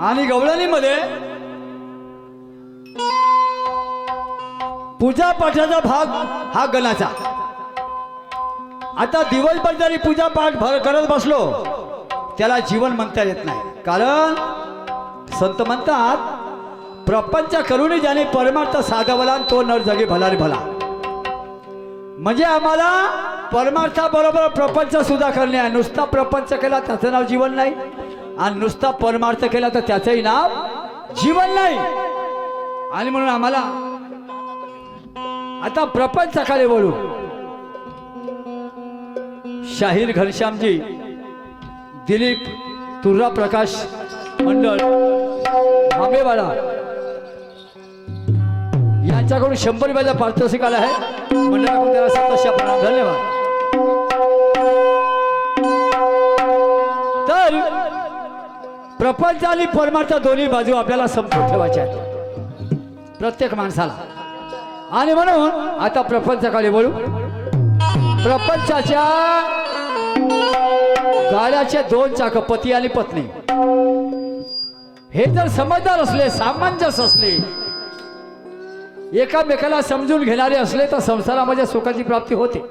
आणि गवळणीमध्ये पूजा पाठाचा भाग हा गणाचा। आता दिवसभर जरी पूजा पाठ करत बसलो त्याला जीवन म्हणता येत नाही, कारण संत म्हणतात प्रपंच करुणी ज्याने परमार्थ साधवला तो नर जगे भला रे भला। म्हणजे आम्हाला परमार्थाबरोबर प्रपंच सुद्धा करणे आहे। नुसता प्रपंच केला त्याचं नाव जीवन नाही, आणि नुसता परमार्थ केला तर त्याचंही नाव जीवन नाही। आणि म्हणून आम्हाला आता प्रपंचाकडे बोलू। शाहीर घनश्यामजी, दिलीप तुर्रा प्रकाश मंडळ आंबेवाडा यांच्याकडून 100 रुपयाचा पारितोषिक आला आहे। मंडळाकडून त्याला सतत प्रणाम, धन्यवाद। तर प्रपंच आणि परमार्थ दोन्ही बाजू आपल्याला समजून ठेवायच्या आहेत प्रत्येक माणसाला। आणि म्हणून आता प्रपंचाकडे बोलू। प्रपंचाच्या गाड्याचे 2 चाक, पती आणि पत्नी, हे जर समजदार असले, सामंजस्य असले, एकामेकाला समजून घेणारे असले तर संसारामध्ये सुखाची प्राप्ती होते।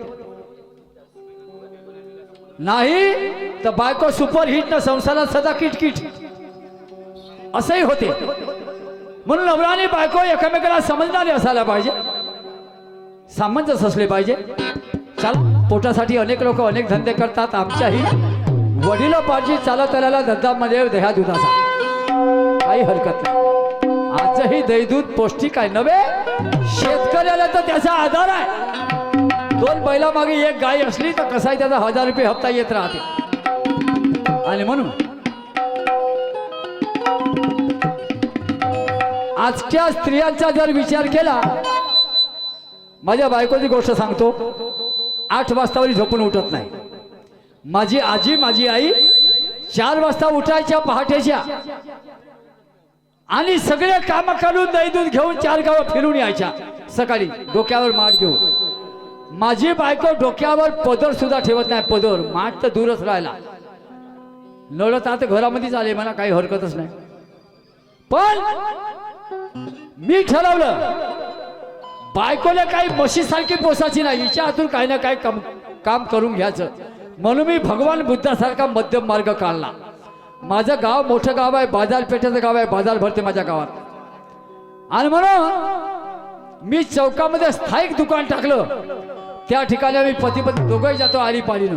नाही तर बायको सुपरहिट न संसारात सदा किटकिट असंही होते। म्हणून नवरा आणि बायको एकामेकाला समजणारे असायला पाहिजे, सामंजस्य असले पाहिजे। चला, पोटासाठी अनेक लोक अनेक धंदे करतात। आमच्याही वडिलोपार्जित चालत आलेला धंदामध्ये दह्या दुधाचा काही हरकत नाही। आजही दही दूध पौष्टिक आहे नव्हे, शेतकऱ्याला तर त्याचा आधार आहे। 2 बैलामागे 1 गाय असली तर कसाही त्याचा 1000 रुपये हप्ता येत राहते। आणि म्हणून आजच्या स्त्रियांचा जर विचार केला, माझ्या बायकोची गोष्ट सांगतो, 8 वाजतावरी झोपून उठत नाही। माझी आजी, माझी आई 4 वाजता उठायच्या पहाटेच्या, आणि सगळे काम करून दही दूध घेऊन 4 गावं फिरून यायच्या सकाळी, डोक्यावर माठ घेऊन। माझी बायको डोक्यावर पदर सुद्धा ठेवत नाही, पदर माठ तर दूरच राहिला। नळत आता घरामध्येच आले, मला काही हरकतच नाही। पण मी ठरवलं बायकोला काही म्हशीसारखी पोसायची नाही, हिच्या हातून काही ना काही काम करून घ्यायचं। म्हणून मी भगवान बुद्धासारखा मध्यम मार्ग काढला। माझं गाव मोठं गाव आहे, बाजारपेठेचं गाव आहे, बाजार भरते माझ्या गावात। आणि म्हणून मी चौकामध्ये स्थायिक दुकान टाकलं। त्या ठिकाणी आम्ही पती पत्नी दोघंही जातो आळीपाळीनं,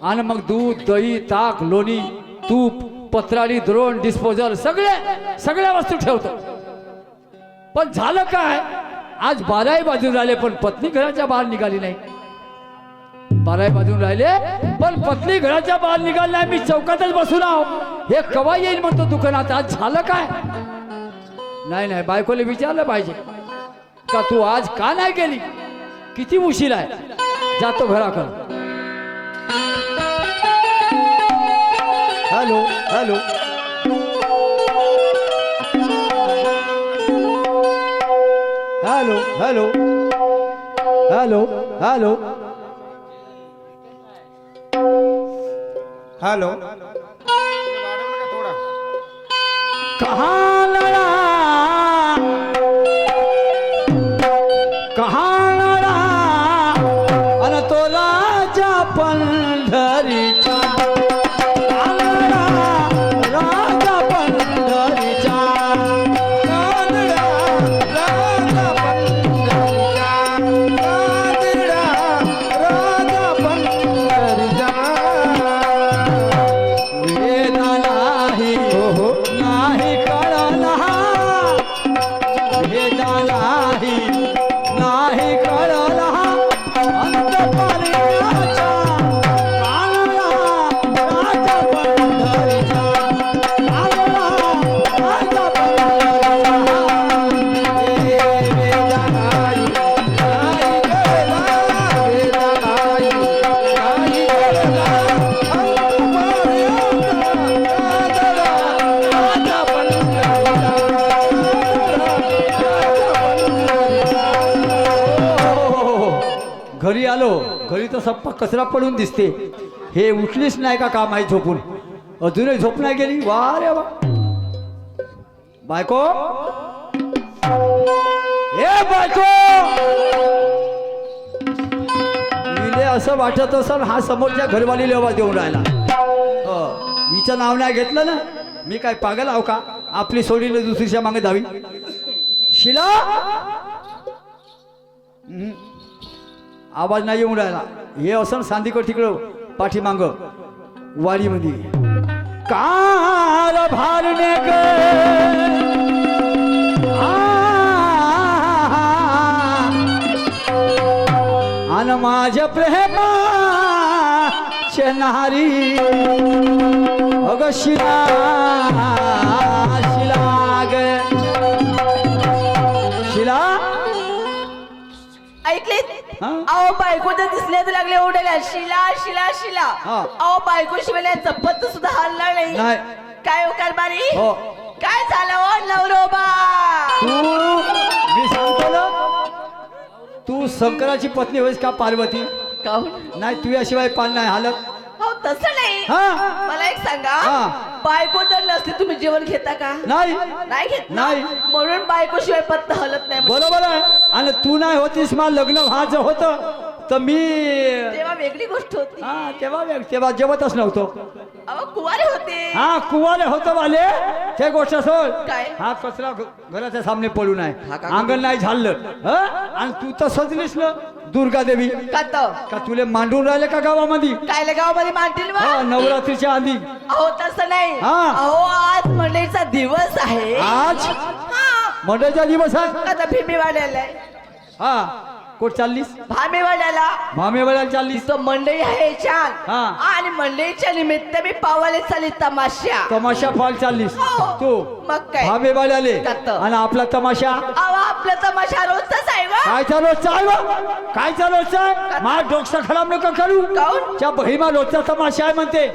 आणि मग दूध, दही, ताक, लोणी, तूप, पत्राळी, द्रोण, डिस्पोजल सगळ्या वस्तू ठेवतो। पण झालं काय, आज 12 वाजून राहिले पण पत्नी घराच्या बाहेर निघाली नाही। 12 वाजून राहिले पण पत्नी घराच्या बाहेर निघाली नाही। मी चौकातच बसून आहो, हे केव्हा येईल म्हणतो दुकानात। आज झालं काय? नाही, बायकोला विचारलं पाहिजे का तू आज का नाही गेली, किती उशीर आहे, जातो घराकडे। Hello hello hello hello hello hello hello कहाँ लड़ा अन तो राजा पंढरीचा, राजा पंढरीचा, घरी आलो, घरी तर सप्पा कचरा पडून दिसते। हे उठलीच नाही का काम आहे झोपून, अजूनही झोप नाही गेली। वा रे वा, बायको ए बायको हिले असं वाटत असेल हा समोरच्या घरवाली आवाज देऊन राहिला. हिचं नाव नाही घेतलं ना मी काय पागल आहो का आपली सोडीने दुसरीच्या मागे धावी. शिला आवाज नाही येऊन राहिला. हे असं सांदीकर तिकडं पाठीमांग वाडीमध्ये काल भारणे ग आणि माझ्या प्रेमाचे नारी अग शिला शिला ग शिला ऐकले हा? अहो बायको तर दिसण्यात लागले ओढायला शिला शिला शिला. हा. अहो बायको शिवाय चप्पत सुद्धा हलणार नाही. नाही. काय हो कारभारी हो. काय झालं हो नवरोबा. तू मी सांगतो ना तू शंकराची पत्नी होईस का पार्वती. काहून नाही तुझ्याशिवाय पान नाही हालत. हो तसं नाही. हा मला एक सांगा हा. बायको जर नसते तुम्ही जेवण घेता का. नाही नाही घेत ना? नाही. म्हणून बायको शिवाय पत्ता हलत नाही. बरोबर आहे. आणि तू नाही होतीस मला लग्न व्हायचं होतं तर मी तेव्हा वेगळी गोष्ट होती. हा तेव्हा जेवतच नव्हतो. अहो कुवारे होते. हा कुवाले होतं वाले ते गोष्ट सोड. काय? हा कचरा घराच्या सामने पडून आहे हा का? अंगण नाही झालं आणि तू तर सजलीस ना दुर्गा देवी का तर का तुले मांडून राहिले का गावामध्ये. काय गावामध्ये मांडतील बा? हा नवरात्रीच्या आधी. अहो तसं नाही. हा. अहो आज मंडळीचा दिवस आहे. आज हा. मंडळाचा दिवस आहे. आता भीमी वाड्याला हा कुठ चाललीस. भामी वाड्याला मामेवाड्याला चाललीस. तिथं मंडळी आहे छान. हा. आणि मंडळीच्या निमित्त मी पावाले चालली तमाशा. तमाशा पाल चाललीस हो. तू मग काय भामेवाड्याले जात. आणि आपला तमाशा अहो आपला तमाशा रोजचाच आहे वा. काय चालवत आहे काय चालवत आहे. माझा डोकसा खराब नका करू. काहून? त्या बहिमा रोजचा तमाशा आहे म्हणते.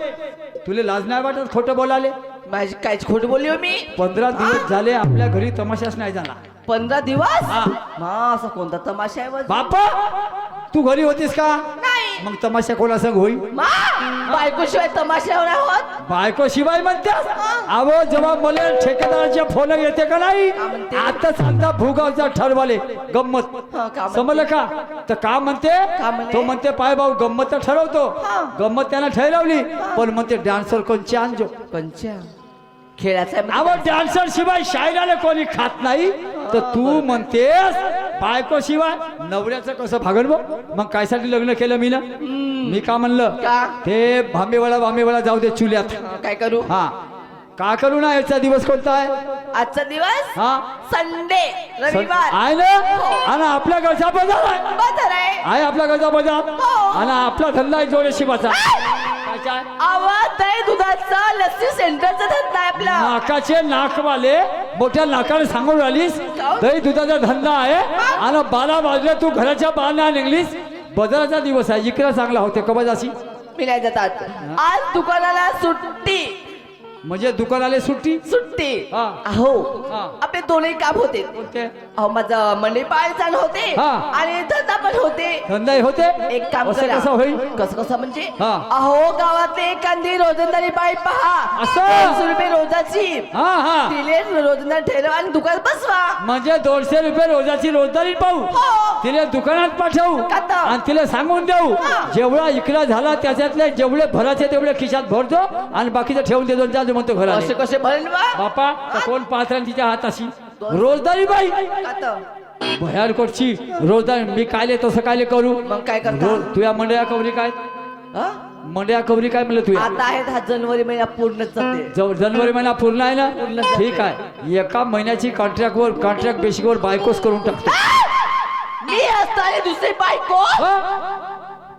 तुला लाज नाही वाटत खोटं बोलाले. माझी काहीच खोट बोलली हो मी. 15 दिवस झाले आपल्या घरी तमाशाच नाही झाला. 15 दिवस हा. हा असा कोणता तमाशा आहे बा? बापा तू घरी होतीस का. नाही मग तमाशा कोणा संग होईल. मा बायको शिवाय तमाशा नाही होत. बायको शिवाय म्हणत्यास. अहो जेव्हा मला ठेकेदाराचे फोन येते का नाही का म्हणते? आता सांगता भूगावचा ठरवाले गंमत हा, का म्हणते? समजलं का तर का म्हणते का म्हणे? तो म्हणते पाय भाऊ गंमत तर ठरवतो हा. गंमत त्यानं ठरवली पण म्हणते डान्सर कोणचे आणजो. पंचा खेळाचा आहे अहो म्हणजे. डान्सर शिवाय शायराला कोणी खात नाही तर तू म्हणतेस बायको शिवाय नवऱ्याचं कसं भागण मग कायसाठी लग्न केलं मी ना. मी का म्हणलं का? ते भांबेवाला जाऊ दे चुल्यात. काय करू हा का करू ना. याचा दिवस कोणता आहे. आजचा दिवस हा संडे रविवार आहे ना आणि आपल्या घरचा बाजार आहे. बाजार आहे. आहे आपल्या घरचा बाजार हो. आणि आपला धंदा आहे जोडे शिवाचा. आवाज दही दुधाचा लस्सी सेंटरचा धंदा आहे आपला. नाकाचे नाकवाले मोठ्या नाकाने सांगून राहिलीस काहून? दही दुधाचा धंदा आहे आणि 12 वाजले तू घराच्या बाहेर नाही निघलीस. बाजाराचा दिवस आहे इकडे चांगला होते कबा जाशी. मी नाही जातात आज दुकानाला सुट्टी. म्हणजे दुकानाले सुट्टी. सुट्टी हा. अहो हा. आपले दोन्ही काम होते. कोणते अहो माझं मंडळी पाहायला चालू होते हा. आणि धंदा पण होते. धंदा होते. एक काम असं करा. कसं होईल. कसं म्हणजे हा. अहो गावातले एखादी रोजंदारी बाई पहा. असं? 200 रुपये रोजाची हा हा तिले रोजंदार ठेवा आणि दुकान बसवा. म्हणजे 200 रुपये रोजाची रोजदारी पाहू हो. तिला दुकानात पाठवू कातं. आणि तिला सांगून देऊ हा. जेवढा इकडा झाला त्याच्यातले जेवढे भराचे तेवढे खिशात भरतो आणि बाकीचं ठेवून देतो जातो म्हणतो असे घरात. कसे भरण बा बापा तर कोण पात्र तिच्या हाताशी रोजदारी बाई कातं. भयानकोटची रोजदारी. मी कायले तसं कायले करू. मग काय करता? तुझ्या मंडळा कवरी काय हा? मंडळा कवरी काय म्हणलं तुझ्या आता आहेत हा जानेवारी महिना पूर्ण जाते. जानेवारी महिना पूर्ण आहे पूर्ण ना. झाले. ठीक आहे एका महिन्याची कॉन्ट्रॅक्ट बेसिकवर बायकोच करून टाकतो. मी असताना दुसरी बायको.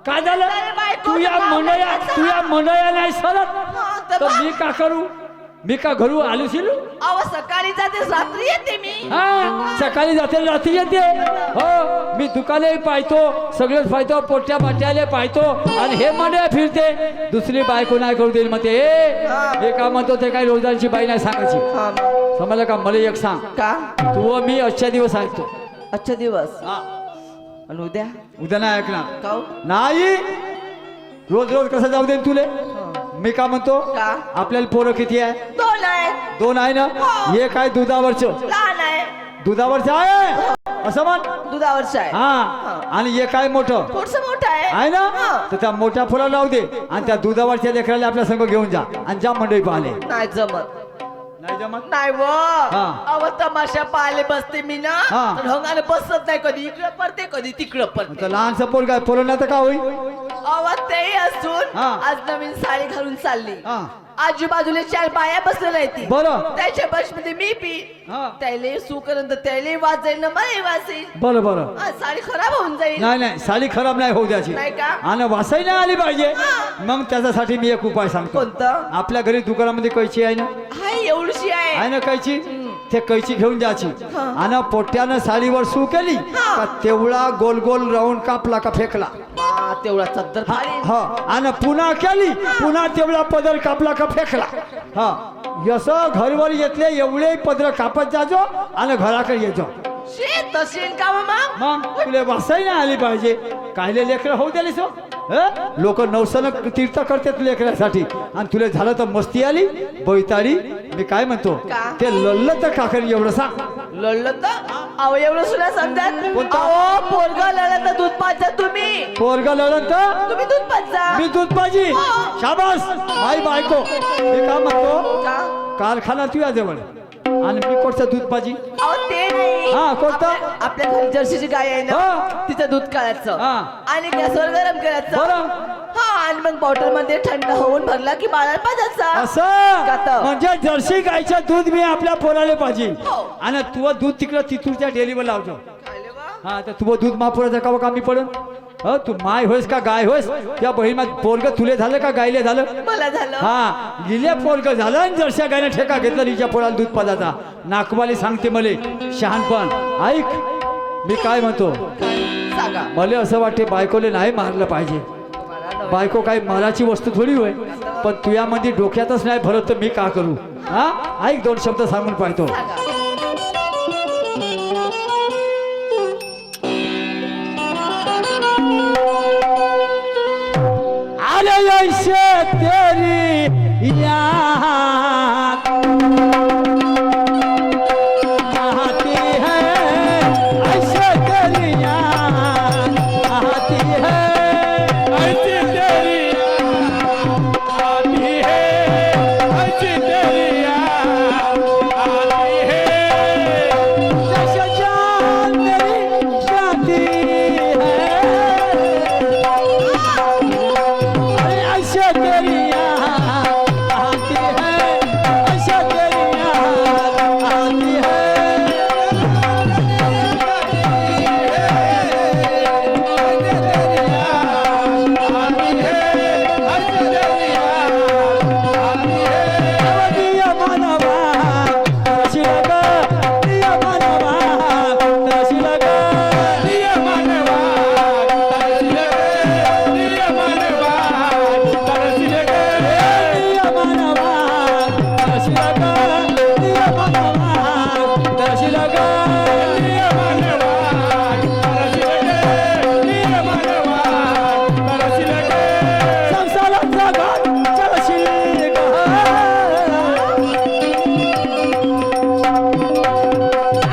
काय झालं अरे बायको, तुझ्या मंडळा नाही सरत हा, तर तर मी का करू. मी का घरू आलो शिरू. अहो सकाळी जाते रात्री येते मी. हा सकाळी जाते रात्री येते. हो मी दुकाने पाहतो सगळेच पाहतो पोट्या पाट्याले पाहतो आणि हे मंडळ फिरते दुसरी बायको नाही करू देईल म्हणते. हे का म्हणतो ते काही रोजगारची बाई नाही सांगायची. हा. समजलं का. मला एक सांग का तू मी आजच्या दिवस ऐकतो. अच्छा दिवस हा आणि उद्या उद्या नाही ऐकणार काऊ. नाही. रोज रोज कसं जाऊ दे तुले. मी का म्हणतो का? आपल्याला पोरं किती आहे? 2 आहे. 2 आहे ना? हो. एक आहे दुधावरचं. लहान आहे. दुधावरचं आहे असं म्हण. दुधावरचं आहे. हा आणि एक आहे मोठं पुढचं मोठं आहे. आहे ना? हा. तर त्या मोठ्या फुला लावू दे आणि त्या दुधावरच्या लेकराला आपल्या संग घेऊन जा आणि जा मंडळी पाहिले. नाही जमत. नाही जमत. नाही वो. हा. अव तमाशा पाहिले बसते मी ना हा. तर ढोंगाने बसत नाही, कधी इकडं पडते कधी तिकडं पडते. तर लहानसं पोर काय पोरांना तर का होईल? अव तेही असून हा. आज नवीन साडी घालून चालली. हा. आजूबाजूला 4 बाया बसलेल्या आहेत. बरं. त्याच्या बसमध्ये मी पी हा. त्याले सुकरंत त्याले वाजेल ना मलाही वाजेल. बरं बरं. साडी खराब होऊन जाईल. नाही नाही साडी खराब नाही होऊ द्यायची नाही का? आणि वासाही नाही आली पाहिजे. मग त्याच्यासाठी मी एक उपाय सांगतो. कोणता? आपल्या घरी दुकानामध्ये कैची आहे ना? हाय एवढीशी आहे. आहे ना कैची? ते कैची घेऊन जायची आणि पोट्यानं साडीवर सू केली का तेवढा गोल गोल राऊंड कापला का फेकला. तेवढा चद्दर हा फाडीन. हा. आणि पुन्हा केली पुन्हा तेवढा पदर कापला का फेकला. हा यसं घरवर येतले एवढे पदर कापत जाजो आणि घराकडे येतो. शी तशीन का मामा? मग तुला वासाही नाही आली पाहिजे. कायले लेकरं होऊ द्याली सो. लोक नवसन तीर्थ करतात लेकरासाठी आणि तुला झालं तर मस्ती आली बैताडी. मी काय म्हणतो का? ते लल्ल तर काकड एवढं सांग. लढलं तर अहो एवढं सुद्धा समजत. कोणतं? अहो पोरगा लढलं तर दूध पाजा तुम्ही. पोरगा लढत तर तुम्ही दूध पाजा. मी दूध पाजी. हो. शाबास माई बायको. मी काय म्हणतो का? कारखाना तुझ्या जवळ आणि मी कोणचं दूध पाजी. अहो ते नाही. हा, कोणतं? आपल्या घरी जर्सीची गाय आहे ना हा. तिचं दूध काढायचं हा. आणि गॅसवर गरम करायचं. बरं. हा आणि मग बॉटल मध्ये थंड होऊन भरला की बाळाला पाजायचा. असं कातं. म्हणजे जर्सी गायचं दूध मी आपल्या पोराला पाहिजे हो. आणि तू दूध तिकडं तिथूरच्या डेलीवर लावतो. खायले वा. हा तर तू दूध महापुराचा का कामी पडून. तू माय होस का गाय होस? त्या बहीण पोरग तुले झालं का गायले झालं? मला झालं. हा गिल्या पोरग झालं आणि जरशा गायने ठेका घेतला तिच्या पोराला दूध पाजाचा. नाकवाली सांगते मले शहाणपण. ऐक मी काय म्हणतो. सांगा. मला असं वाटते बायकोले नाही मारलं पाहिजे. बायको काही माराची वस्तू थोडी होय पण तुझ्यामध्ये डोक्यातच नाही भरत तर मी का करू. हा ऐक 2 शब्द सांगून पाहतो. सांगा. अरे ऐसे तेरी याद आती है ऐसे तेरी याद आती है ऐसे तेरी याद आती है ऐसे तेरी याद आती है जैसे जान मेरी जाती है ऐसे तेरी याद आती है ऐसे तेरी याद आती है दिया मनवा तरसी लगा दिया मनवा तरसी लगा दिया मनवा तरसी लगा दिया मनवा तरसी लगा दिया मनवा तरसी लगा दिया मनवा तरसी लगा दिया मनवा तरसी लगा दिया मनवा तरसी लगा संसाराचा घाट चलशील का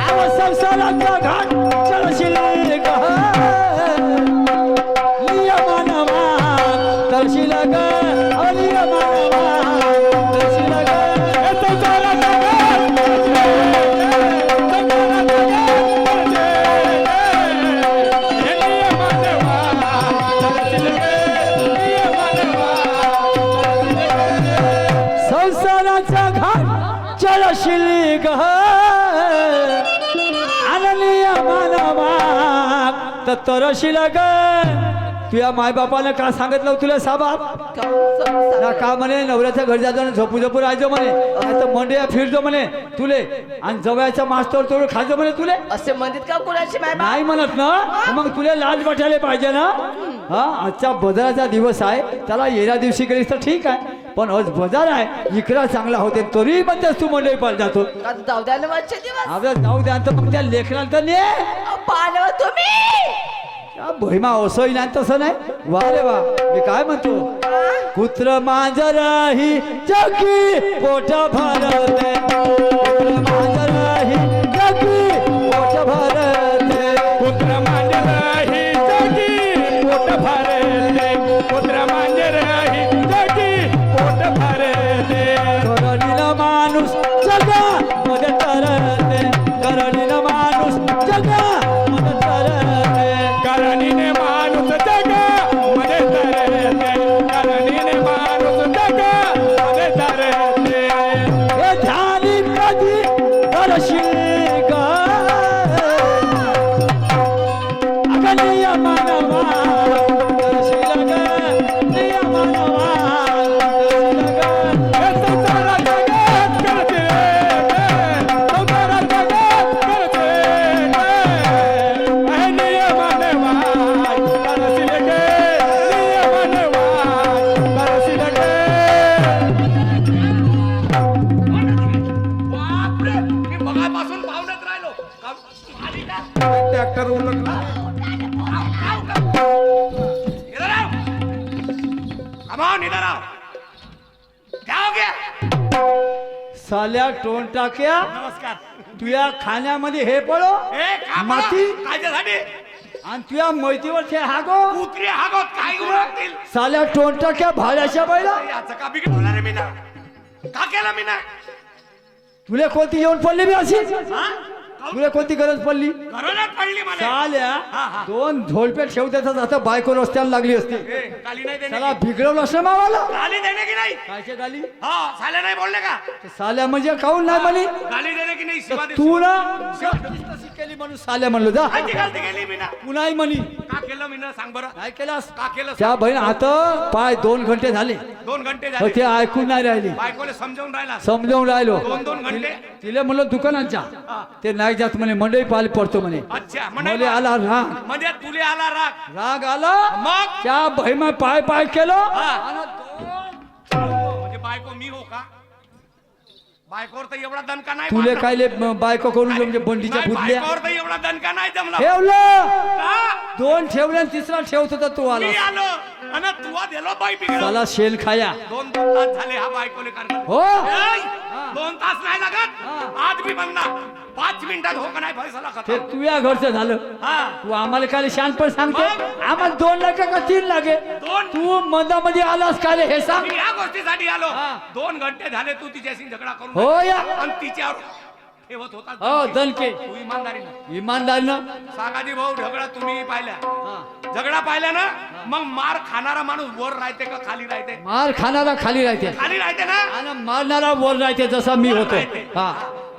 आव संसाराचा घाट चलशील का लिया मनवा तरशील का लिया मनवा तरशील का संसाराचा घाट संसाराचा घाट चलशील ग आनंदीय मानवा तर तरशील ग. तुझ्या मायबापानं का सांगितलं तुला साबाप ना का म्हणे नवऱ्याच्या घरी जातो आणि झोपू झोपू राहायचो म्हणे नाही तर मंडया फिरतो म्हणे तुले आणि जवळच्या मास्तर तोड खायचो म्हणे तुले. असे म्हणतात का कुणाची माय बाप? नाही म्हणत ना मग तुला लाज वाटायला पाहिजे ना. हा आजचा बाजाराचा दिवस आहे त्याला येण्या दिवशी गेलीस तर ठीक आहे पण आज बाजार आहे इकडा चांगला होते तरी म्हणतेस तू मंडई पाल जातो. का जाऊ द्या ना माझ्या दिवस. आपल्या जाऊ द्या तर मग त्या लेखनाला तर ने पाहणं तुम्ही. भैमा असंही नाही तसं नाही. वा रे वा मी काय म्हणतो कुत्र मांजर ही जगी पोट भरते कुत्र मांजर ही जगी पोट भरते कुत्र मांजर ही जगी पोट भरते कुत्र मांजर ही जगी पोट भरते करणीला माणूस जगा मध्ये तरते करणीला माणूस जगा मध्ये तरते करणीने माणूस जगा मध्ये तरते करणीने माणूस जगा मध्ये तरते हे झाली कधी दर्शिल ग अगलिय मानवा दर्शिल ग निय मानवा दर्शिल ग हे संसारा जगात करते संसारा जगात करते हे नियमाने वाय करशील गे नियमाने वाय करशील गे बापरे मी मगापासून पाहुण्यात राहिलो आली का ट्रॅक्टर उलटला इधर आओ कमाओ इधर आओ क्या हो गया साल्या टोन टाक्या नमस्कार तुया खाण्यामध्ये हे पडो ए का माती कायच्यासाठी आणि तुया मैतीवर ते हागो कुत्री हागोत काय करू लागतील साल्या टोन टाक्या भाड्याच्या बैला याचं का बिघडवणार आहे मी ना का केलं मी ना तुला कोणती येऊन पडली बी अशी हा तुला कोणती गरज पडली घरोनात पडली मला साल्या हा, हा. दोन झोलपे ठेव देतात आता बायको रस्त्याला लागली असते ए, गाली नाही देणे त्याला की? बिघडवलं असं मावाला गाली देणे की नाही कायच्या गाली हा साले नाही बोलले का साल्या म्हणजे काऊन नाही म्हणे गाली देणे की नाही शिवा तू ना तशी केली म्हणून साल्या म्हणलो जा आधी गलती केली मी ना पुन्हा म्हणी का केलं मी ना सांग बरं काय केलास का केलं त्या बहीण आता पाय 2 घंटे झाले 2 घंटे हो, झाले ते ऐकून नाही राहिली बायकोले समजावून राहिला समजावून राहिलो 2 घंटे तिला म्हणलं दुकानांच्या ते नाही जात म्हणे मंडई पाली पडतो म्हणे अच्छा मला आला राग म्हणजे तुले आला राग राग आला मग त्या बहिमा पाय पाय केलं हा. आणि म्हणजे बायको मी हो का बायकोवर तर एवढा दणका नाही तुले मारला. कायले बायको करून म्हणजे बंडीच्या नाही, बुदल्या बायकोवर तर एवढा दणका नाही जमला ठेवलं का? 2 ठेवले आणि तिसरा ठेवत होता तू आला मी आलो आणि तुवा दिलो बाई बिघडव त्याला शेल खाया 2 तास झाले हा बायकोले करणार हो 2 तास नाही लागत आज मी म्हणणार 5 मिनिटात हो का नाही फैसला ते खतम तुझ्या घरचं झालं हा तू आम्हाला काय शानपण सांगते आम्हाला 2 लाख का 3 लागे 2 तू मधामध्ये आलास काय हे सांग मी या गोष्टीसाठी आलो हा. 2 घंटे झाले तू तिच्याशी झगडा करून हो या आणि तिच्यावर ठेवत होता हो दणके तू इमानदारीनं इमानदारीनं सागाजी भाऊ झगडा तुम्ही पाहिल्या हा. झगडा पाहिला ना मग मार खाणारा माणूस वर राहते का खाली राहते मार खाणारा खाली राहते खाली राहते ना आणि मारणारा वर राहते जसा मी होतो राहते. हा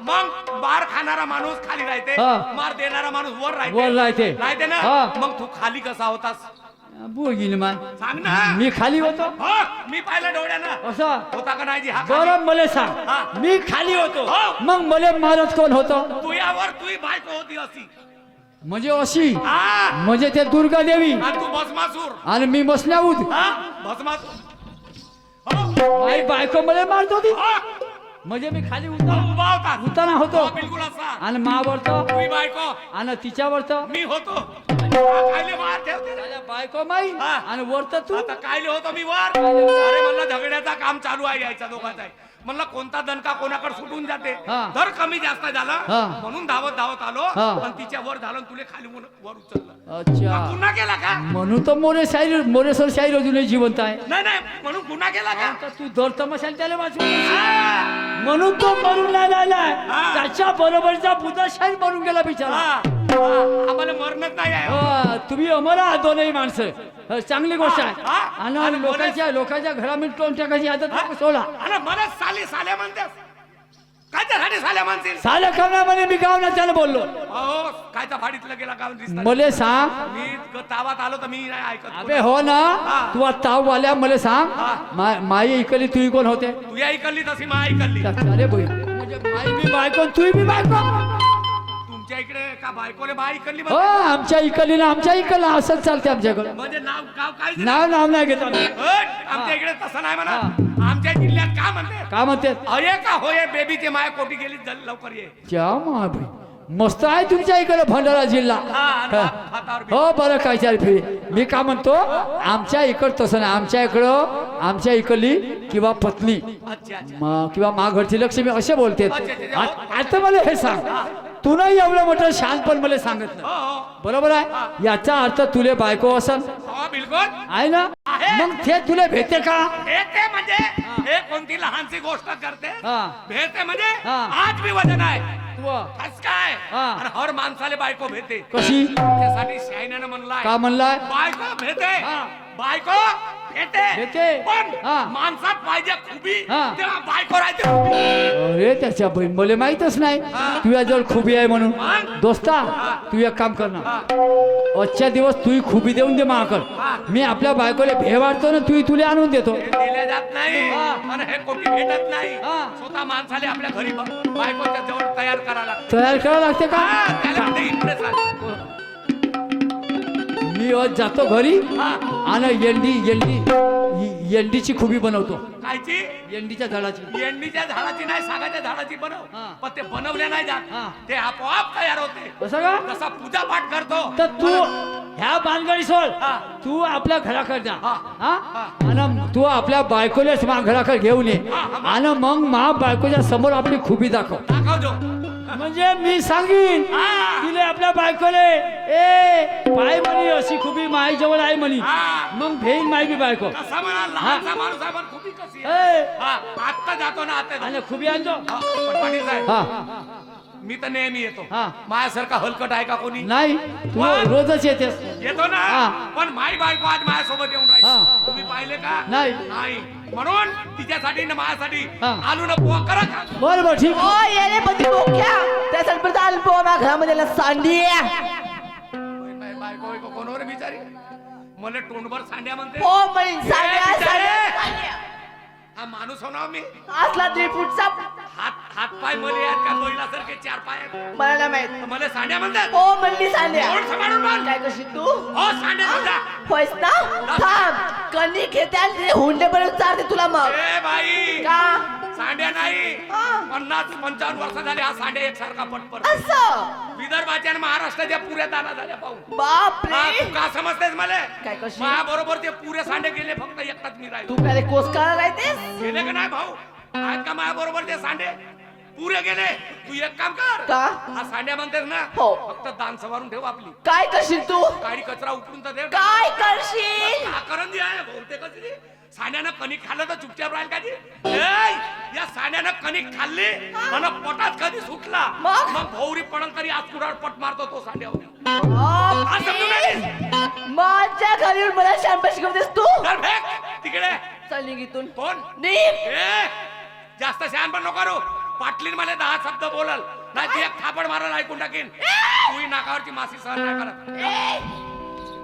मग मार खाणारा माणूस खाली राहते हा. मार देणारा माणूस वर राहते वर राहते. राहते ना हा. मग तू खाली कसा होतास बोगीन मान सांग ना मी खाली होतो हो मी पाहिलं डोळ्यानं असा होता का नाही जी हा खाली? बरं मला हा. सांग मी खाली होतो हो. मग मला मारत कोण होतो तू यावर तुही बायको होती अशी म्हणजे अशी हा म्हणजे ते दुर्गा देवी आणि तू भस्मासूर आणि मी मसल्याऊद हा भस्मासूर हो माई बायको मला मारत होती हो. म्हणजे मी खाली तो उतर उभा होता उताना होतो हो, बिलकुल असा आणि मावरतो तुही बायको आणि तिच्यावरतो मी होतो कायले मार ठेवते रे? बायको माई हा. आणि वरत तू आता कायले होतो मी वर अरे म्हणलं झगड्याचा काम चालू आहे यायचा दोघांचा आहे म्हणलं कोणता दणका कोणाकडे सुटून जाते हा. दर कमी जास्त झाला हा. म्हणून धावत धावत आलो हा. आणि तिच्या वर झालं आणि तुले खाली वर उचललं अच्छा गुन्हा केला का म्हणून तो मोरेसर शाहीर अजूनही जिवंत आहे नाही नाही म्हणून गुन्हा केला का आता तू दर तमाशाला त्याला वाचून हा. म्हणून तो मरून नाही राहिलाय हा. त्याच्या बरोबरचा बुधा शाहीर मरून गेला बिचारा हा. आम्हाला मरणच नाही आहे हो, तुम्ही अमर आहात दोनही माणसं चांगली गोष्ट आहे हा. आणि आणि लोकांच्या घरामध्ये टोन टाकायची आदत नको सोडा अरे मला साल्या म्हणतेस काय त्यासाठी साल्या म्हणतील साल्या करण्यामध्ये मी गाव ना त्याला बोललो अहो कायचा फाडीतलं गेला गाव दिसतात मले सांग मी तावात आलो तर मी नाही ऐकत अबे हो ना हा. तू आता ताव आल्या मला सांग हा. माई इकली तू कोण होते तू या इकडली तशी मा इकडली अरे भाई म्हणजे माई मी बायको तू बी बायको तुमच्या इकडे का बायकोले बा इकडली हो आमच्या इकडली आमच्या इकडला असंच चालते आमच्याकडे म्हणजे नाव गाव काय दिलं? नाव नाही घेत आम्ही आमच्या इकडे तसं नाही म्हणा आमच्या जिल्ह्यात का म्हणते का म्हणते अये का होये बेबीचे माया कोटी गेली लवकर ये क्या मा भाई मस्त आहे तुमच्या इकडे भंडारा जिल्हा आणि हातावर बी- हो बरं काय चाल फिर मी काय म्हणतो आमच्या इकडं तसं नाही आमच्या इकडली किंवा पत्नी अच्छा अच्छा किंवा माघरची लक्ष्मी असे बोलते अच्छा. आता मला हे सांग तू नाही एवढं मोठं शांतपण मला सांगत हो नाही हो बरोबर आहे याचा अर्थ तुले बायको असन हो बिलकुल आहे ना आहे. मग ते तुला भेटते का हे ते म्हणजे हे कोणती लहानशी गोष्ट करते हा. भेटते म्हणजे हा. आज मी वजन आहे तू कस काय हा. आणि हर माणसाले बायको भेटे कशी त्यासाठी शायनानं म्हणलाय का म्हणलाय बायको भेटे हा. बायको भेटे भेटे. पण हा. माणसात पाहिजे खूबी हा. तेव्हा बायको राहते खूबी. अरे त्याच्या बहीण मला माहितच नाही तुझ्या जवळ खुबी आहे म्हणून दोस्ता तू एक काम कर ना आजच्या दिवस तू खुबी देऊन दे माकड मी आपल्या बायकोला भे वाढतो ना तू तुला आणून देतो हे दिल्या जात नाही हा. आणि हे कोणी भेटत नाही हा. स्वतः माणसाले आपल्या घरी बायकोच्या जवळ तयार करायला लागतं तयार करावं लागते का हा, त्याला म्हणजे interest आहे. मी आज जातो घरी हा. आणि एंडीची खुबी बनवतो कायची एंडीच्या झाडाची एंडीच्या झाडाची नाही सागाच्या झाडाची हा. बनव पण ते बनवले नाही हा. जात ते आपोआप तयार होते कसं का जसा पूजा पाठ करतो तर तू ह्या बांधगडी सोड हा. तू आपल्या घराकडे जा हा. हा हा. आणि तू आपल्या बायकोलाच मा घराकडे घेऊन ये हा, हा. आणि मग मा बायकोच्या समोर आपली खुबी दाखव दाखवतो म्हणजे मी सांगीन हा. तिले आपल्या बायकोले ए पाय म्हणी अशी खुबी माई जवळ आहे म्हणी हा. मग भेईन माई बी बायको कसा म्हणा लहानसा माणूस आहे पण खूपी कशी आहे. ए, हा आत्ता जातो ना आता आणि खुबी आणतो हा, पण पाटील साहेब, हा मी तर नेहमी येतो हा. माझ्यासारखा हलकट आहे का कोणी नाही तू वा. रोजच येतेस येतो ना हा. पण माई बायको आज माझ्यासोबत येऊन राहील हा. तुम्ही पाहिले का नाही. म्हणून तिच्यासाठी ना माझ्यासाठी हा. आलू ना पोहा करा का बर बर ठीक ओ येणे पती डोक्या त्यासाठी परत आलो माझ्या घरामध्ये सांडी बायको कोणावर बिचारी मला तोंडभर सांड्या म्हणते हो म्हणे सांड्या बिचारे. सांड्या सांड्या. हा माणूस होणार मी असला 3 फूटचा हात पाय मले आहेत का बैलासारखे 4 पाय आहेत मला नाही माहित मला सांड्या म्हणतात हो म्हणली सांड्या तोंड सांभाळून बोल. काय कशी तू हो सांड्या म्हणतात होयस ना थांब कणी घेते आणि ते हुंडेपर्यंत चालते तुला मग ए बाई का सांड्या नाही हा. 50-55 वर्ष झाले हा सांड्या एकसारखा पटपर असं विदर्भाच्या आणि महाराष्ट्राच्या पुऱ्या दाना झाल्या पाहून हा, बापरे तू का समजतेस मला काय कशी? बरोबर ते पुरे सांडे गेले फक्त एकटाच मी राहिलो तू काय कोसकाळ राहतेस गेले का नाही भाऊ आहेत का माझ्या बरोबर ते सांडे पुरे गेले तू एक काम कर का? हा सांड्या म्हणतेस ना हो. फक्त दान सवारून ठेव आपली काय करशील तू गाडी कचरा उकळून तर दे काय करशील आकरण जे आहे बहुतेकच साण्यानं कणिक खाल्लं तर चुपचाप राहील का जी ए, या साण्यानं कणिक खाल्ली मला पोटात कधी सुटला मग? मग भौरी पडल तरी आज कुडाळ पट मारतो तो सांड्यावर बापरे. आज समजून आलीस? माझ्या घरी येऊन मला शांत शिकवतेस तू चल फेक तिकडे चल निघितून कोण निघ ए जास्त शहाण पण नको रो पाटलीन मला 10 शब्द बोलल नाही ती एक थापड मारल ऐकून टाकीन तुही नाकावरची मासी सहन नाही करत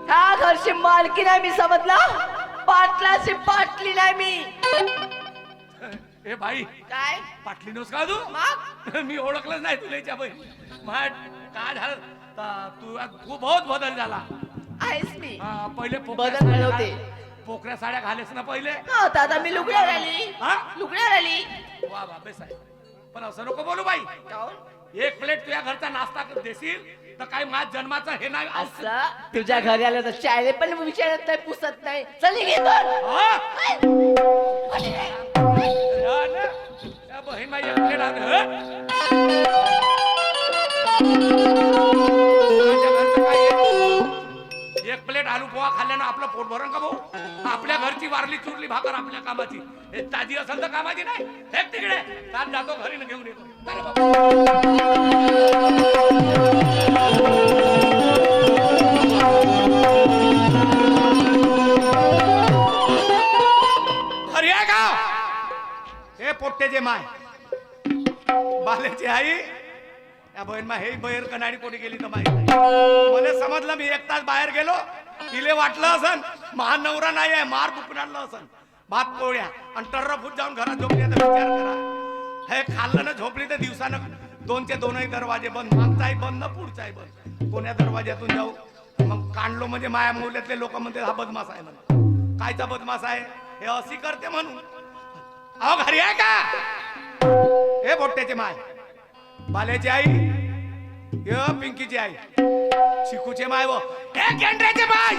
ह्या घरची मालकी नाही मी समजला पाटलाची पाटली नाही मी ए भाई काय पाटली नोस का तू मग मी ओळखलंच नाही तुला याच्या बाई काय झालं तू खूप बहुत बदल झाला आहेस मी हा, पहिले बदल घडवते. पोकऱ्या साड्या घालेस ना पहिले हा तर आता मी लुगड्या राहिली हा? लुगड्या राहिली वा बाबे साहेब पण असं नको बोलू बाई एक प्लेट तुझ्या घरचा नाश्ता देशील तर काही माझ्या जन्माचं हे नाही असं तुझ्या घरी आलं तर चायले पण विचारत नाही पुसत नाही चल निघितून हा? या ना. या बहीण बाई एक प्लेट आणलं, हं? माझ्या घरचं काय आहे? एक प्लेट आलू पोहा खाल्ल्यानं आपलं पोट भरण का भाऊ आपल्या घरची वारली चुरली भाकर आपल्या कामाची हे ताजी असेल तर कामाची नाही हे तिकडे काल जातो घरी न घेऊन येतो चला बाबा. घरी आहे का हे पोट्टेचे माय बाल्याची आई या बहीण मा हे बहीर कनाडी कोणी गेली तर माहिती नाही मला समजलं मी 1 तास बाहेर गेलो तिले वाटलं असन महान नवरा नाही आहे मार बुकणारलं असन भात पोळ्या आणि टर्र फूट जाऊन घरात झोपली तर विचार करा हे खाल्लं ना झोपली तर दिवसानं 2चे 2ही दरवाजे बंद मागचाही बंद ना पुढचाही बंद कोण्या दरवाज्यातून जाऊ मग कांडलो म्हणजे माया मुल्यातले लोक म्हणते हा बदमाश आहे म्हणून कायचा बदमाश आहे हे अशी करते म्हणून अहो घरी आहे का हे बोट्याचे माय बाल्याची आई य पिंकीची आई चिकूचे माय व ए गेंड्याचे बाय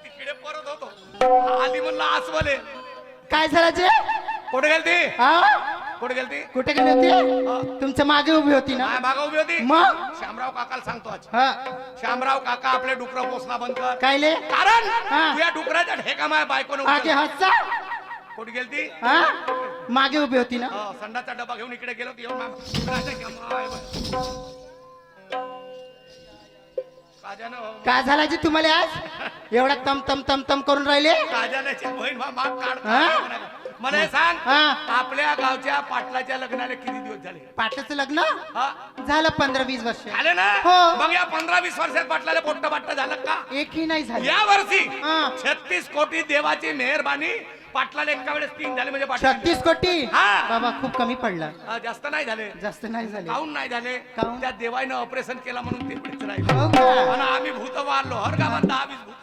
तिकडे परत होतो आली म्हणलं आसवले काय झालं जे कुठे गेलती हा कुठे गेलती कुठे गेली होती तुमच्या मागे उभी होती ना माय मागं उभी होती मग श्यामराव काकाला सांगतो आज हा श्यामराव काका आपले डुकर पोसणं बंद कर काय ले कारण हा. तुझ्या डुकराच्या ठेका माय बायकोनं आगे उचलला. हसचा कुठे गेलती हा मागे उभी होती ना संडाचा डबा घेऊन इकडे गेलो येऊन डुकराच्या कमाय काय झाला जी तुम्हाला आज एवढा तम तम तम तम करून राहिले काजलाची बहीण माग काढ हा? मला हे सांग हा. आपल्या गावच्या पाटलाच्या लग्नाला किती दिवस झाले पाटलाचं लग्न हा? झालं 15-20 वर्ष झाले ना हो. मग या 15-20 वर्षात पाटलाला पोट्ट बाट्ट झालं का एकही नाही झालं या वर्षी हा. 36 कोटी देवाची मेहरबानी पाटलाला एका वेळेस 3 झाले म्हणजे पाटला 36 कोटी हा. बाबा खूप कमी पडला जास्त नाही झाले जास्त नाही झाले काऊन नाही झाले काहून? त्या देवाईनं ऑपरेशन केला म्हणून तेवढेच राहिले हो का? आणि आम्ही भूत मारलो हर गावात 10-20 भूत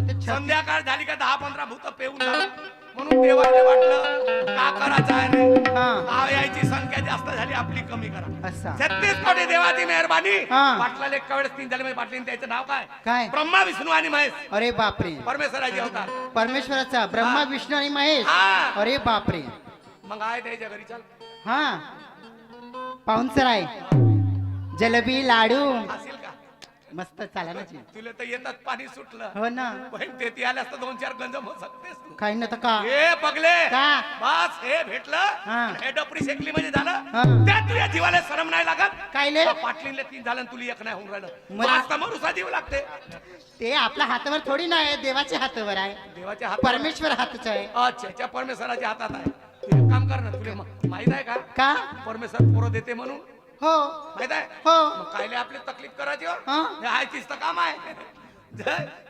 ते 36 संध्याकाळ झाली का 10-15 भूत पेऊन झालं म्हणून देवाला वाटलं का करायचं आहे रे हा. नाव यायची संख्या जास्त झाली आपली कमी करा असा 36 कोटी देवाची मेहरबानी हा. पाटलाला एका वेळेस 3 झाले म्हणजे पाटलीन त्याचं नाव काय काय? ब्रह्मा विष्णू आणि महेश अरे बापरे परमेश्वराचे अवतार परमेश्वराचा ब्रह्मा हा. विष्णू आणि महेश हा. अरे बापरे मग आहे त्याच्या घरी चाल हा पाहुणचर आहे जलेबी लाडू असेल का मस्त चाला ना जी तुला तर येतात पाणी सुटलं हो ना बहीण ते ती आल्यास तर 2-4 गंज होऊ शकतेस तू काही ना तर का हे पगले का? बस हे भेटलं हा. हे डपरी शेकली म्हणजे हा. झालं त्या तुझ्या जीवाला शरम नाही लागत काय ले? पाटलीला 3 झालं आणि तुला एक नाही होऊन राहिलं मला- मग समोर जीव लागते ते आपल्या हातावर थोडी नाही देवाच्या हातावर आहे देवाच्या हात परमेश्वर हाताचं आहे अच्छा त्या परमेश्वराच्या हातात आहे तू एक काम कर ना तुला माहित आहे का का परमेश्वर पोरं देते म्हणून हो माहित आहे हो मग कायले आपली तकलीफ करायची हो? हा. हे हायचीच तर काम आहे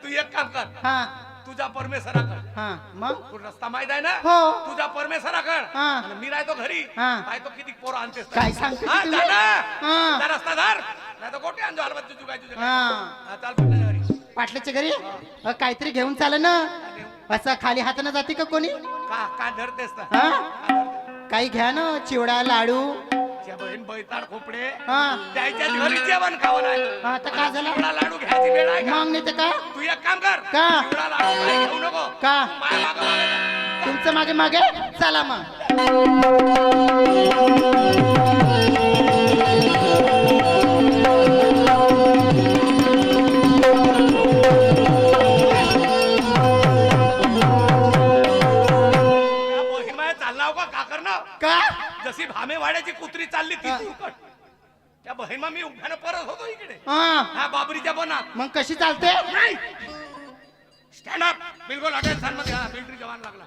तू एक काम कर हा तुझ्या परमेश्वराकडे हा मग तू रस्ता माहित आहे ना हो. तुझ्या परमेश्वराकडे हा. आणि मी राहतो घरी हा. काय तो किती पोरं आणतेस काय सांगते हा, तुम्ही? जा ना. हा. जा रस्ता धर नाही तर कोठे आणतो हलवत तुझी काय तुझ्या हा. हा, चाल पण घरी पाटलाच्या घरी काहीतरी घेऊन चाल ना असं खाली हाताने जाते का कोणी का धरतेस तर हा काही घ्या ना चिवडा लाडू त्या बहीण बैताड खोपडे हा त्याच्या घरी जेवण खावं नाही हा तर काय झालं चिवडा लाडू घ्यायची वेळ आहे का मग नाही तर का तू एक काम कर का? चिवडा लाडू काही घेऊ नको का? माझ्या मागं मागं जा. तुमचं मागे मागे चला मग त्या बहीण माझ्या चालला का काकर ना का जशी भामेवाड्याची कुत्री चालली ती उलट त्या बहीण मी उभ्यानं परत होतो इकडे हा हा बाबरीच्या बनात मग कशी चालते स्टँड अप बिलकुल हॉटेल मध्ये हा मिलिटरी जवान लागला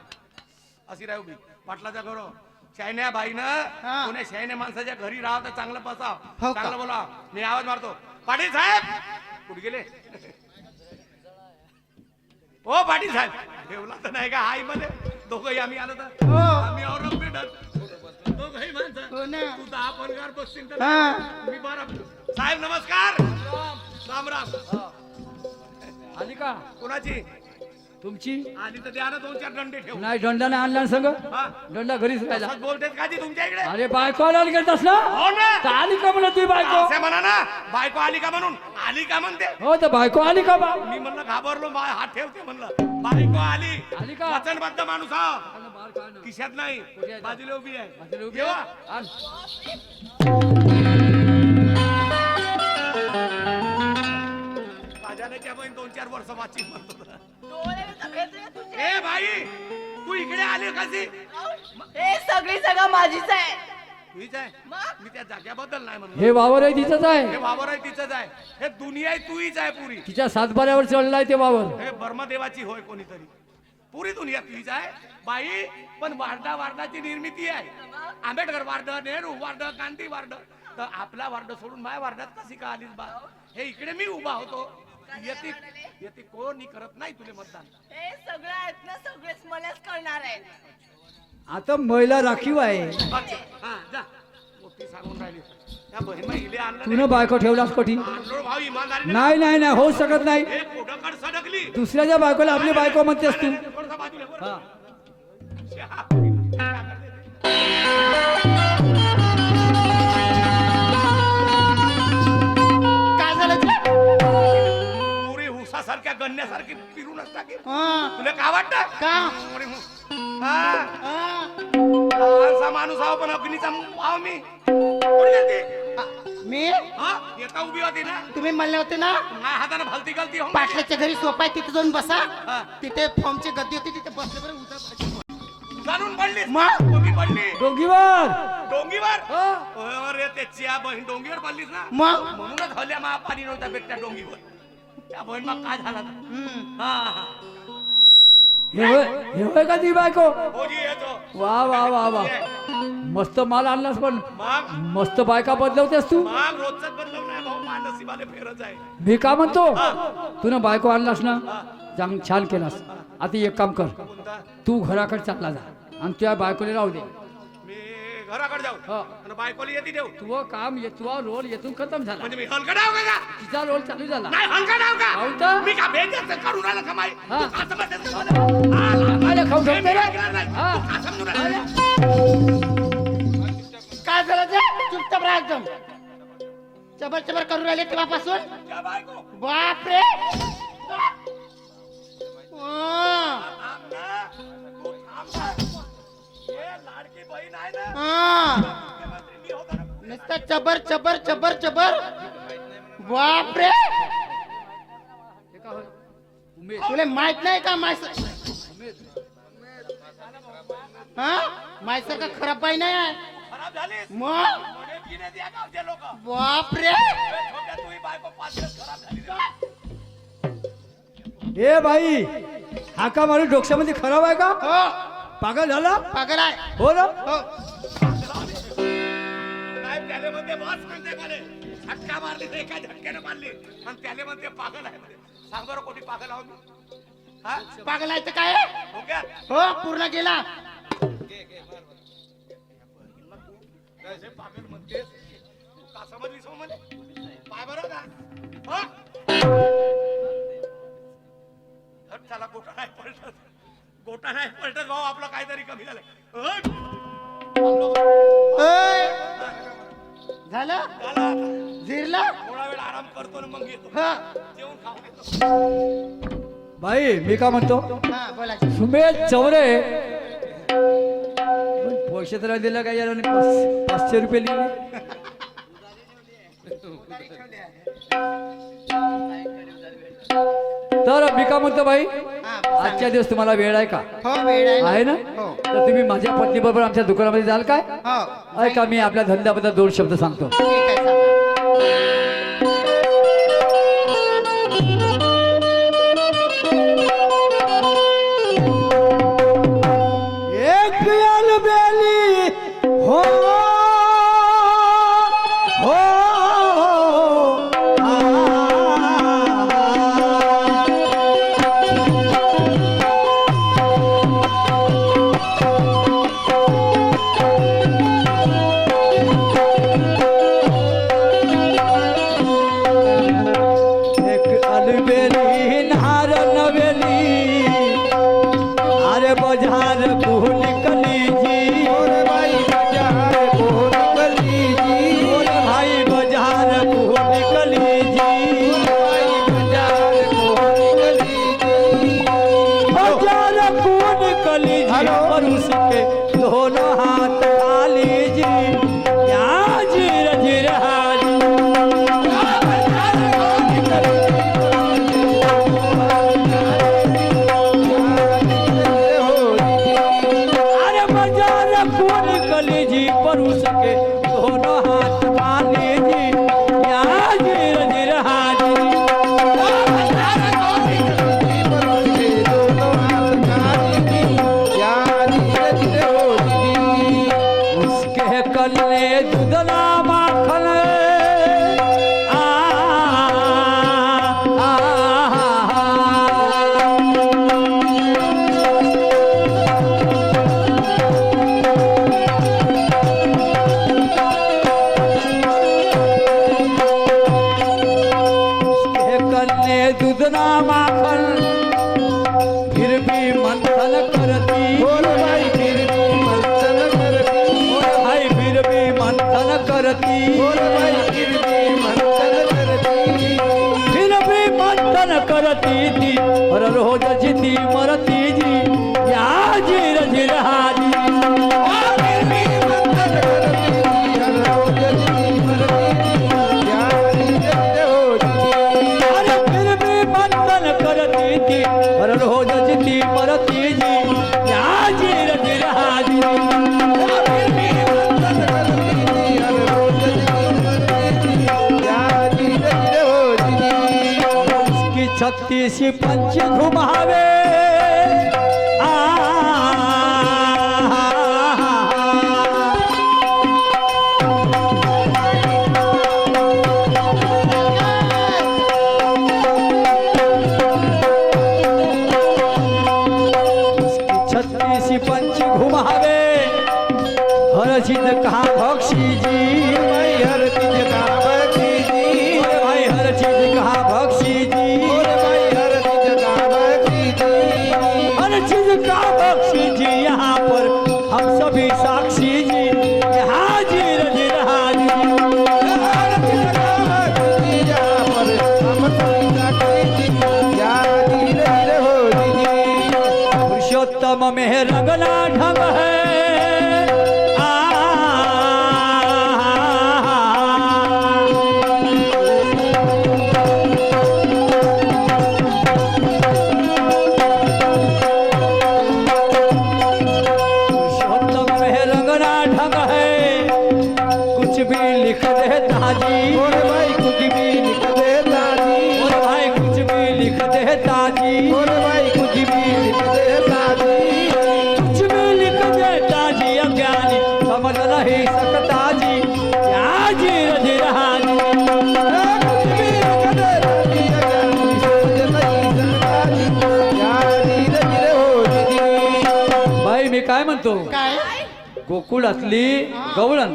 अशी राहू बी पाटलाचा गौरव शहाण्या बाईनं हा. कोणी शहाण्या माणसाच्या घरी राहावं तर चांगलं बसाव हो का? चांगलं बोला मी आवाज मारतो पाटील साहेब कुठे गेले ओ पाटील साहेब ठेवला तर नाही का आई मध्ये दोघंही आम्ही आलो तर हो. आम्ही औरंग भेटत दोघंही माणसं हो ना तू 10 पगार बसतील तर हा. मी बरं साहेब नमस्कार राम राम आली का कोणाची तुमची आली तर द्या ना 2-4 दंडे ठेवून नाही दंडा नाही आणला ना संग हा दंडा घरीच राहिला असंच बोलतेत का जी तुमच्या इकडे अरे बायको आला गेलतास ना हो ना तर आली का म्हणलं तुझी बायको असे म्हणा ना बायको आली का म्हणून आली का म्हणते हो तर बायको आली का बा मी म्हणलं घाबरलो हात ठेवते म्हणलं बायको आली आली का? वचनबद्ध माणूस हा बाहेर काय ना. खिशात नाही कुठे आहे? बाजूला उभी आहे बाजूला उभी जेवा. आहे. आण. राजाच्या बहीण 2-4 वर्ष वाचित म्हणतो डोळे सगळेच तुझे. ए बाई तू इकडे आली कशी हे सगळी सगळं माझीच आहे तुझीच आहे मग? मी त्या जाग्याबद्दल नाही म्हणलो हे वावर आहे तिचंच हे आहे वावर आहे तिचंच आहे हे दुनिया आहे तुहीच आहे पुरी तिच्या सातबाऱ्यावर चढलाय ते वावर हे ब्रह्मदेवाची होय कोणीतरी पुरी दुनिया तुझीच आहे बाई पण वार्डाची निर्मिती आहे Ambedkar ward Nehru ward Gandhi ward तर आपला वार्ड सोडून माझ्या वार्डात कशी का आलीस बा हे इकडे मी उभा होतो येते कोणी करत नाही तुले मतदान हे सगळं आहेत ना सगळेच मलाच करणार आहे आता महिला राखीव आहे अच्छा, हा, जा. मोठी सांगून राहिली त्या बहीण इले आणलं तुनं बायको ठेवलास कोठी आणलो भाऊ इमानदारी नाही नाही नाही होऊ शकत नाही हे कोटाकड सडकली दुसऱ्याच्या बायकोला आपली बायको म्हणतेस तू थोडंसं बाजूला बरं. हा श्या, काय करते ते? गण्यासारखी फिरूनच टाकेल हा. तुला काय वाटतं का हा हा. असा माणूस आहो पण अग्नीचा आहो मी कोण येते? मी हा येता उभी होती ना तुम्ही म्हणले होते ना माझ्या हाताने भलती गलती हो पाटलाच्या घरी सोपा आहे तिथे जाऊन बसा हा. तिथे फॉर्मची गद्दी होती तिथे बसले बरं उतर जाणून पडली मग? कोणी पडली डोंगीवर डोंगीवर हो. अरे त्याची या बहीण डोंगीवर पडलीस ना मग म्हणूनच हल्या मा पाणी नव्हता भेटत्या डोंगीवर त्या बहीण मग काय झाला ना? हम्म. हा हा हे होय का ती बायको होजी येतो वा वा वा वा मस्त माल आणलास पण मग मस्त बायका बदलवतेस तू मग रोजच बदलव नाही भाऊ मा नशिबाले फेरच आहे मी का म्हणतो तू ना बायको आणलास ना चांग छान केलास आता एक काम कर कोणता तू घराकडे चालला जा आणि तुझ्या बायकोला राहू दे मी घराकडे जाऊ हा. आणि बायकोला येते देऊ तुझं काम तुझा रोल येथून खतम झाला म्हणजे मी हलका डाव का तिचा रोल चालू झाला नाही हलका डाव हो का तर. मी का भेट करून आला कमाई हा. तू का समजतेस मला? हा, ला- आले खाऊ मी शकते रे ऐकणार नाही. हा. तू का समजून राहिला? काय झालं ते चुपचाप राहा एकदम चबर चबर करून राहिले तेव्हापासून त्या बायको बापरे हा. थांब ना. तू थांब ना. हे लाडकी बहीण आहे ना हा. मुख्यमंत्री मी होतो ना. नुसतं चबर चबर चबर चबर बापरे उमेश तुला माहित नाही का मायसर हा मायसर का खराब बाई नाही आहे खराब झालीस मग म्हणे पिणे द्या गावचे लोक बापरे छोट्या तुही बायको 5 दिवस खराब झाली रे. ए बाई हा का माणूस डोक्यामध्ये खराब आहे का हो पागल झाला पागल आहे हो ना हो नाही त्याले म्हणते बस म्हणते मला झटका मारली तर एका झटक्याने मारली आणि त्याले म्हणते पागल आहे म्हणे. सांग बरं कोणी पागल आहो मी हा पागल आहे तर काय आहे? डोक्यात हो पूर्ण गेला कैसे पागल म्हणते तू का समजलीस हो म्हणे पाय बरं का हा? हट, चला गोटा नाही पलटत गोटा नाही पलटत भाऊ आपलं काहीतरी कमी झालंय हट. ओय, झालं चला झिरला थोडा वेळ आराम करतो ना मग येतो हा जेवण खाऊ येतो बाई मी का म्हणतो हा बोला सुमेध चौरे पैसे तर दिलं काय याला 500 रुपये लिहिले तर मी का म्हणतो बाई हा आजच्या दिवस तुम्हाला वेळ आहे का हो वेळ आहे आहे ना हो तर तुम्ही माझ्या पत्नी बरोबर आमच्या दुकानामध्ये जाल काय हो ऐका मी आपल्या धंद्याबद्दल 2 शब्द सांगतो ठीक आहे सांगा एक अलबेली हो हो एक अलबेली नार नवेली अरे बाजार भूल कली जी और भाई बाजार भूल कली जी और भाई बाजार भूल कली जी भाई बाजार भूल कली जी बाजार भूल कली जी और उसके दोनों हाथ खाली जी या जीर जीर हाली अरे बाजार कौन कली जी पर उसके दोनों हाथ खाली जी या जीर जीर हाजी उसके कल्ले दुधला माखन आ, आ, उसके कल्ले दुधना माखन फिर भी मंथन करती भाई फिर भी मंथन करती भाई फिर भी मंथन करती भाई फिर भी मंथन करती फिर भी मंथन करती हर रोज जिती मरती जी या जीर जीर हाजी अरे फिर भी मंथन करती थी हर रोज जिती मरती जी या जीर जीर हाजी उसकी 36 पंच घुमावे उसकी 36 पंच घुमावे हर चीज कहा बख्शी जी हर चीज का बख्शी जी अरे भाई हर चीज कहा बख्शी जी हर चीज का बख्शी जी हर चीज का बख्शी जी यहाँ पर हम सभी साक्षी जी यहाँ जीर जीर हाजी हर चीज का बख्शी यहाँ पर हम सभी साक्षी जी या धीरे धीरे हो दीदी पुरुषोत्तम में रंगना ढंग है पुरुषोत्तम में रंगना ढंग है कुछ भी लिख देता जी और भाई कुछ भी लिख देता जी और भाई कुछ भी लिख देता जी और भाई कुछ भी लिख देता जी कुछ भी लिख देता जी अज्ञानी समझ नहीं सकता जी क्या जीर जीर हाजी कुछ भी लिख देता जी अज्ञानी समझ नहीं सकता जी या धीरे धीरे हो दीदी बाई मी काय म्हणतो काय गोकुळातली गवळण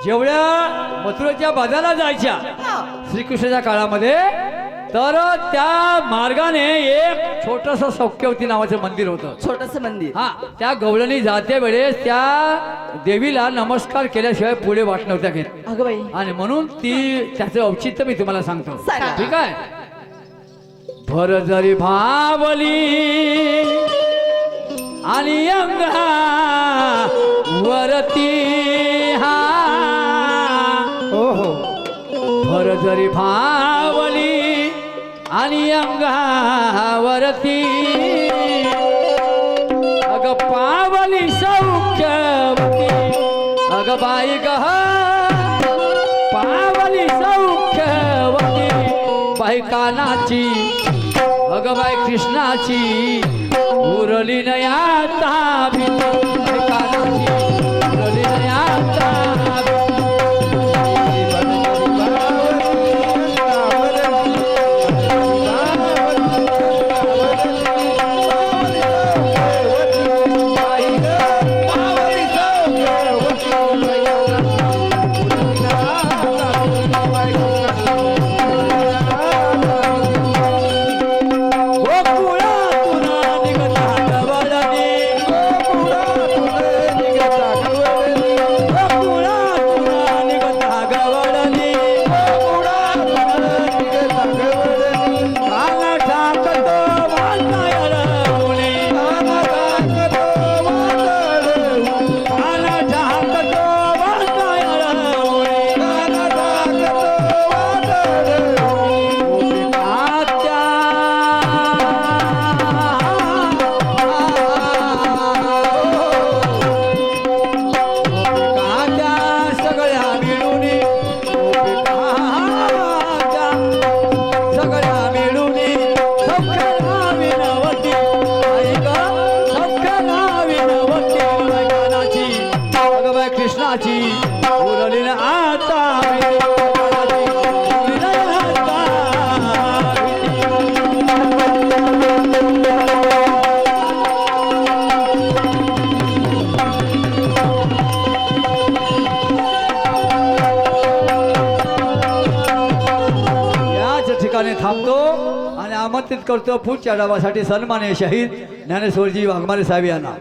जेवढ्या मथुरेच्या बाजाराला जायच्या श्रीकृष्णाच्या काळामध्ये तर त्या मार्गाने एक छोटस सौख्यवती नावाचं मंदिर होतं छोटस मंदिर हा त्या गवळणी जाते वेळेस त्या देवीला नमस्कार केल्याशिवाय पुढे वाट नव्हत्या घेत अगं बाई आणि म्हणून ती त्याचं औचित्य मी तुम्हाला सांगतो सांगा. ठीक आहे भर जरी भावली आणि अंगा वरती हा हो हो भर जरी भावली आणि अंगावरती अग पावली सौख्यवती अग बाई गह पावली सौख्यवती बाई कानाची अग बाई कृष्णाची उरली नयाता भीती बाई कानाची उरली नयाता गोकुळातून निघता गवळणी गोकुळातून निघता गवळणी कान टाकतो वाटायरवणी कान टाकतो सगळ्या मिळून सगळ्या मिळून सौख्याला विनवती सौख्याला विनवती कानाची अगं बाई कृष्णाची उरली ना आता उरली ना आता याच ठिकाणी थांबतो आणि आमंत्रित करतो पुढच्या डावासाठी सन्माननीय शहीद ज्ञानेश्वरजी वाघमारे साहेब यांना